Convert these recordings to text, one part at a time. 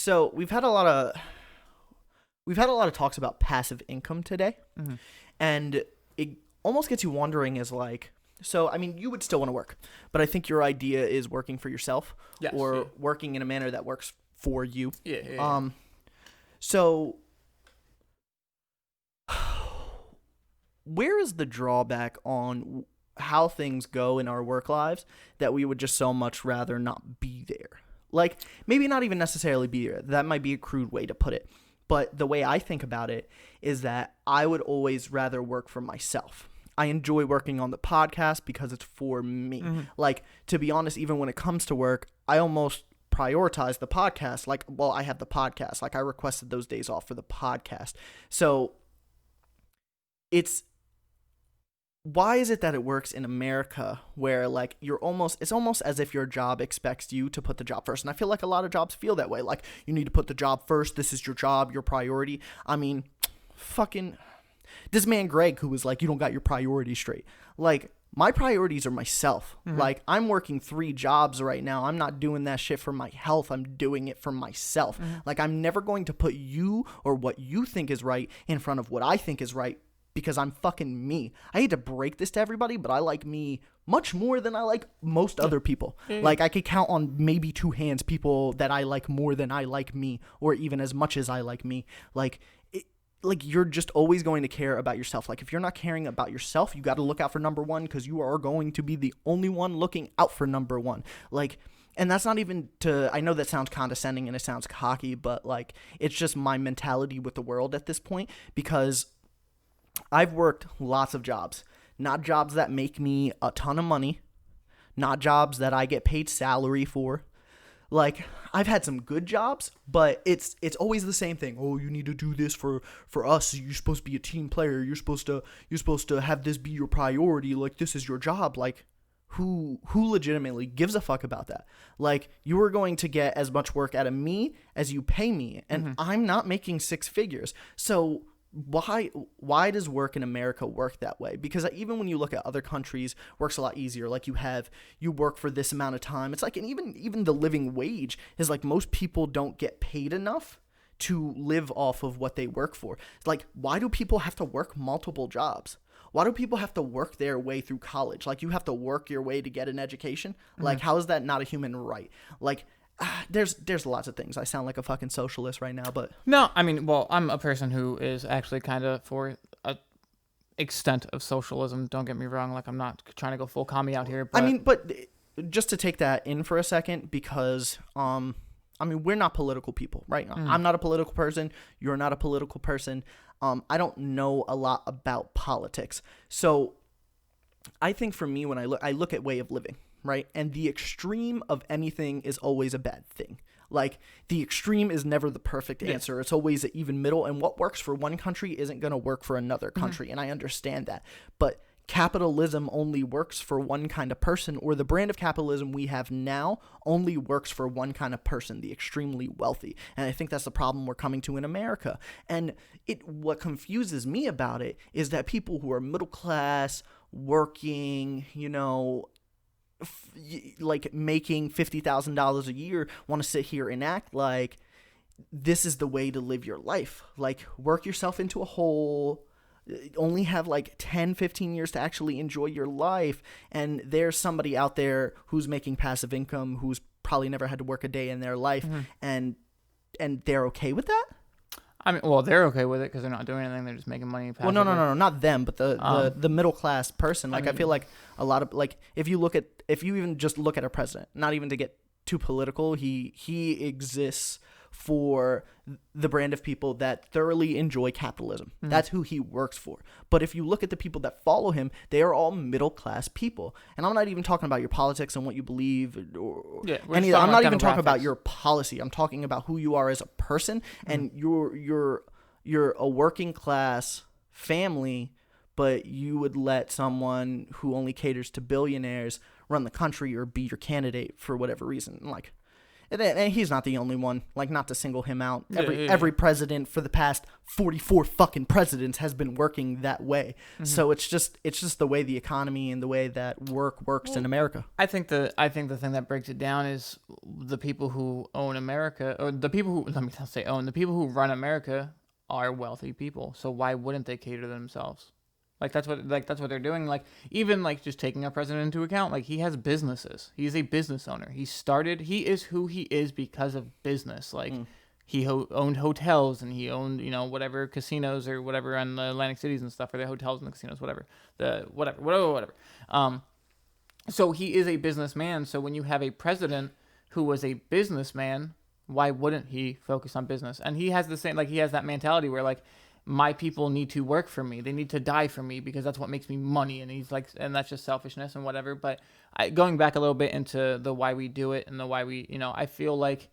So we've had a lot of talks about passive income today, and it almost gets you wondering is like, so I mean, you would still want to work, but I think your idea is working for yourself or working in a manner that works for you. Yeah. So where is the drawback on how things go in our work lives that we would just so much rather not be there? Like, maybe not even necessarily be there. That might be a crude way to put it. But the way I think about it is that I would always rather work for myself. I enjoy working on the podcast because it's for me. Like, to be honest, even when it comes to work, I almost prioritize the podcast. Like, well, I have the podcast. Like, I requested those days off for the podcast. So why is it that it works in America where like it's almost as if your job expects you to put the job first? And I feel like a lot of jobs feel that way. Like, you need to put the job first. This is your job, your priority. I mean, fucking this man Greg, who was like, you don't got your priorities straight. Like, my priorities are myself. Like, I'm working 3 jobs right now. I'm not doing that shit for my health. I'm doing it for myself. Like, I'm never going to put you or what you think is right in front of what I think is right, because I'm fucking me. I hate to break this to everybody, but I like me much more than I like most other people. Like, I could count on maybe 2 hands people that I like more than I like me, or even as much as I like me. Like, you're just always going to care about yourself. Like, if you're not caring about yourself, you got to look out for number 1, because you are going to be the only one looking out for number 1. Like, and that's not even to, I know that sounds condescending and it sounds cocky, but like, it's just my mentality with the world at this point, because I've worked lots of jobs, not jobs that make me a ton of money, not jobs that I get paid salary for. Like, I've had some good jobs, but it's always the same thing. Oh, you need to do this for us. You're supposed to be a team player. You're supposed to have this be your priority. Like, this is your job. Like, who legitimately gives a fuck about that? Like, you are going to get as much work out of me as you pay me, and I'm not making 6 figures. So why does work in America work that way? Because even when you look at other countries, work's a lot easier. Like, you work for this amount of time. It's like, and even the living wage is like, most people don't get paid enough to live off of what they work for. Like, why do people have to work multiple jobs? Why do people have to work their way through college? Like, you have to work your way to get an education. Like, how is that not a human right? Like, there's lots of things. I sound like a fucking socialist right now, but No, I mean, well, I'm a person who is actually kind of for a extent of socialism. Don't get me wrong. Like, I'm not trying to go full commie out here. But I mean, but just to take that in for a second, because I mean, we're not political people, right? I'm not a political person. You're not a political person. I don't know a lot about politics, so I think for me, when I look at way of living, right? And the extreme of anything is always a bad thing. Like, the extreme is never the perfect answer. It's always an even middle. And what works for one country isn't going to work for another country. And I understand that. But capitalism only works for one kind of person, or the brand of capitalism we have now only works for one kind of person, the extremely wealthy. And I think that's the problem we're coming to in America. And what confuses me about it is that people who are middle class, working, like making $50,000 a year want to sit here and act like this is the way to live your life. Like, work yourself into a hole, only have like 10-15 years to actually enjoy your life, and there's somebody out there who's making passive income, who's probably never had to work a day in their life, and they're okay with that. I mean, well, they're okay with it because they're not doing anything. They're just making money passively. Well, no, not them, but the middle class person. Like, I feel like a lot of, like, if you even just look at our president, not even to get too political, he exists for the brand of people that thoroughly enjoy capitalism. That's who he works for. But if you look at the people that follow him, they are all middle class people. And I'm not even talking about your politics and what you believe or any. I'm not even talking about your policy. I'm talking about who you are as a person, and you're a working class family, but you would let someone who only caters to billionaires run the country or be your candidate for whatever reason. Like, And he's not the only one. Like, not to single him out. Yeah, Every president for the past 44 fucking presidents has been working that way. Mm-hmm. So it's just the way the economy and the way that work works in America. I think the thing that breaks it down is the people who own America, or the people who, let me not say own, the people who run America are wealthy people. So why wouldn't they cater to themselves? Like that's what they're doing. Like even like just taking our president into account, like he has businesses. He's a business owner. He is who he is because of business. Like he owned hotels, and he owned, whatever casinos or whatever on the Atlantic cities and stuff, or the hotels and the casinos, whatever. So he is a businessman. So when you have a president who was a businessman, why wouldn't he focus on business? And he has the same, like he has that mentality where like, my people need to work for me. They need to die for me because that's what makes me money. And he's like, and that's just selfishness and whatever. But going back a little bit into the why we do it and the why we, I feel like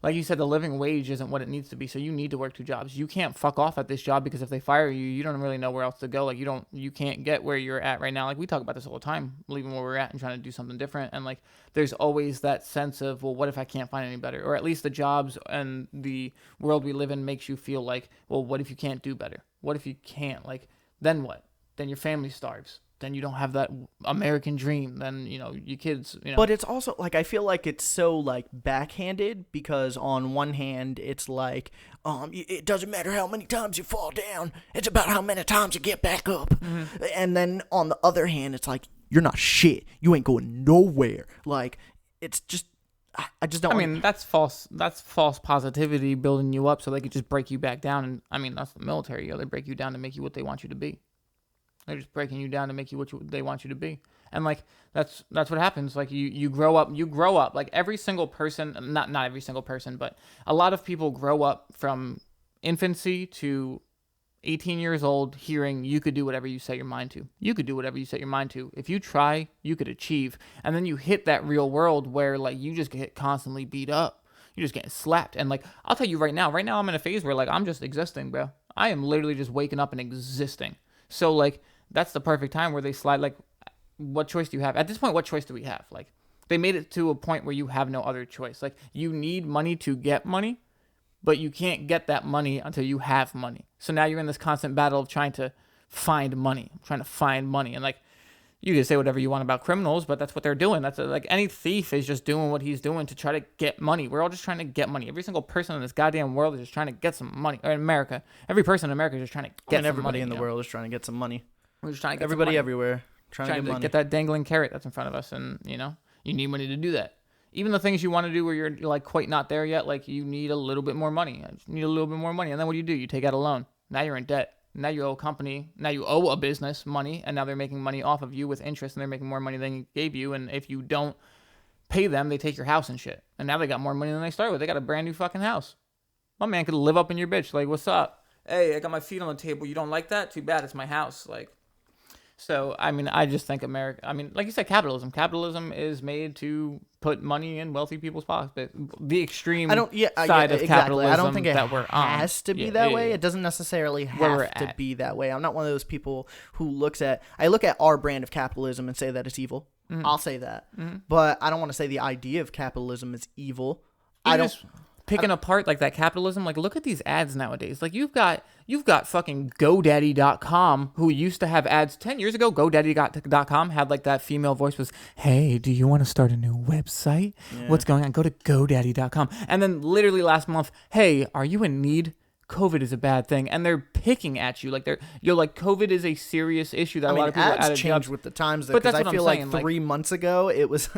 you said, the living wage isn't what it needs to be. So you need to work 2 jobs. You can't fuck off at this job, because if they fire you, you don't really know where else to go. Like you can't get where you're at right now. Like we talk about this all the time, leaving where we're at and trying to do something different. And like, there's always that sense of, well, what if I can't find any better? Or at least the jobs and the world we live in makes you feel like, well, what if you can't do better? What if you can't? Like, then what? Then your family starves. Then you don't have that American dream. Then, your kids, But it's also, like, I feel like it's so, like, backhanded, because on one hand, it's like, it doesn't matter how many times you fall down. It's about how many times you get back up. Mm-hmm. And then on the other hand, it's like, you're not shit. You ain't going nowhere. Like, it's just, I just don't. I mean, that's false. That's false positivity building you up so they could just break you back down. And I mean, that's the military. They break you down to make you what they want you to be. They're just breaking you down to make you what they want you to be. And like that's what happens. Like you grow up. Like every single person, not every single person, but a lot of people grow up from infancy to 18 years old hearing you could do whatever you set your mind to. You could do whatever you set your mind to. If you try, you could achieve. And then you hit that real world where like you just get constantly beat up. You're just getting slapped. And like, I'll tell you right now I'm in a phase where like I'm just existing, bro. I am literally just waking up and existing. So like, that's the perfect time where they slide. Like, what choice do you have? At this point, what choice do we have? Like, they made it to a point where you have no other choice. Like, you need money to get money, but you can't get that money until you have money. So now you're in this constant battle of trying to find money. And like, you can say whatever you want about criminals, but that's what they're doing. That's like any thief is just doing what he's doing to try to get money. We're all just trying to get money. Every single person in this goddamn world is just trying to get some money. Or in America, every person in America is just trying to get some money. Everybody in the world is trying to get some money. We're just trying to get everybody some money. Everywhere trying to get that dangling carrot that's in front of us. And, you need money to do that. Even the things you want to do where you're like quite not there yet, like you need a little bit more money. You need a little bit more money. And then what do? You take out a loan. Now you're in debt. Now you owe a company. Now you owe a business money. And now they're making money off of you with interest, and they're making more money than you gave you. And if you don't pay them, they take your house and shit. And now they got more money than they started with. They got a brand new fucking house. My man could live up in your bitch. Like, what's up? Hey, I got my feet on the table. You don't like that? Too bad. It's my house. Like, so, I mean, I just think America, I mean, like you said, capitalism is made to put money in wealthy people's pockets. The extreme side of exactly. capitalism I don't think it that we're on has to be that way. It doesn't necessarily have to be that way. I'm not one of those people who I look at our brand of capitalism and say that it's evil. Mm-hmm. I'll say that. Mm-hmm. But I don't want to say the idea of capitalism is evil. Picking apart like that capitalism, like look at these ads nowadays. Like you've got fucking GoDaddy.com, who used to have ads 10 years ago. GoDaddy.com had like that female voice was, hey, do you want to start a new website? Yeah. What's going on? Go to GoDaddy.com. And then literally last month, hey, are you in need? COVID is a bad thing, and they're picking at you like you're like COVID is a serious issue that a lot of people ads change with the times. Because I feel like 3 months ago it was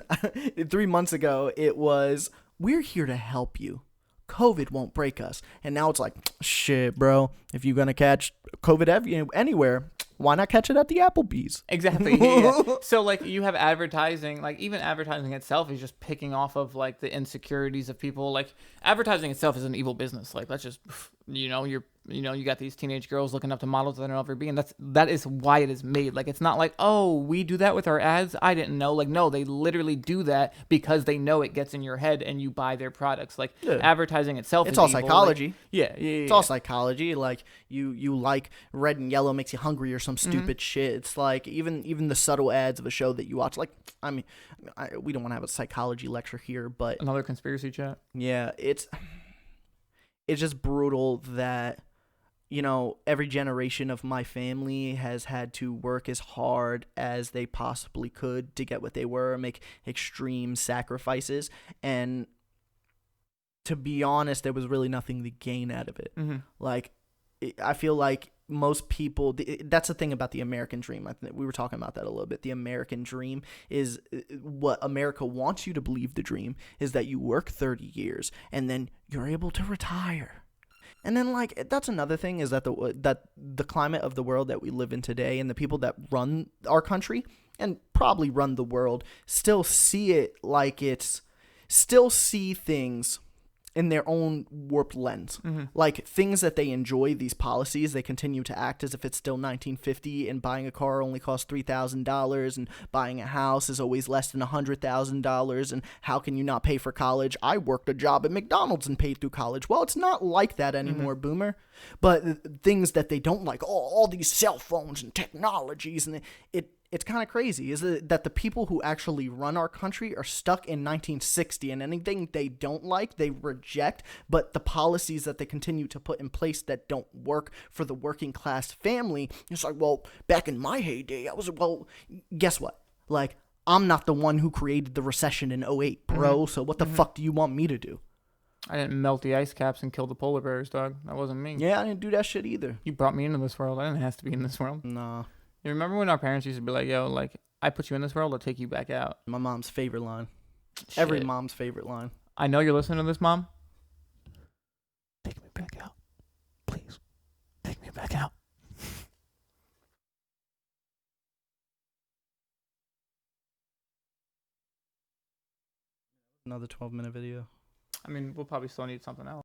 3 months ago it was, we're here to help you. COVID won't break us. And now it's like, shit, bro. If you're going to catch COVID anywhere, why not catch it at the Applebee's? Exactly. Yeah. So, like, you have advertising. Like, even advertising itself is just picking off of, like, the insecurities of people. Like, advertising itself is an evil business. Like, that's just, you're you got these teenage girls looking up to models that they'll never be, and that is why it is made. Like, it's not like, oh, we do that with our ads, I didn't know. Like, no, they literally do that because they know it gets in your head and you buy their products. Like, Yeah. advertising itself It's is all evil. psychology. Like, yeah. It's all psychology. Like you like red and yellow makes you hungry or some stupid shit. It's like even the subtle ads of a show that you watch. Like, I mean, we don't want to have a psychology lecture here, but Another conspiracy chat. yeah, it's just brutal that every generation of my family has had to work as hard as they possibly could to get what they were, make extreme sacrifices, and to be honest, there was really nothing to gain out of it. Like, I feel like most people, that's the thing about the American dream. I think we were talking about that a little bit. The American dream is what America wants you to believe. The dream is that you work 30 years and then you're able to retire. And then, like, that's another thing, is that the climate of the world that we live in today, and the people that run our country and probably run the world, still see things in their own warped lens. Like, things that they enjoy, these policies, they continue to act as if it's still 1950 and buying a car only costs $3,000 and buying a house is always less than $100,000, and how can you not pay for college? I worked a job at McDonald's and paid through college. Well, it's not like that anymore, boomer. But things that they don't like, all these cell phones and technologies, and it's kind of crazy, is that the people who actually run our country are stuck in 1960, and anything they don't like, they reject, but the policies that they continue to put in place that don't work for the working class family, it's like, well, back in my heyday, guess what? Like, I'm not the one who created the recession in 2008, bro, so what the fuck do you want me to do? I didn't melt the ice caps and kill the polar bears, dog. That wasn't me. Yeah, I didn't do that shit either. You brought me into this world. I didn't have to be in this world. Nah. You remember when our parents used to be like, yo, like, I put you in this world, I'll take you back out. My mom's favorite line. Shit. Every mom's favorite line. I know you're listening to this, Mom. Take me back out. Please. Take me back out. Another 12-minute video. I mean, we'll probably still need something else.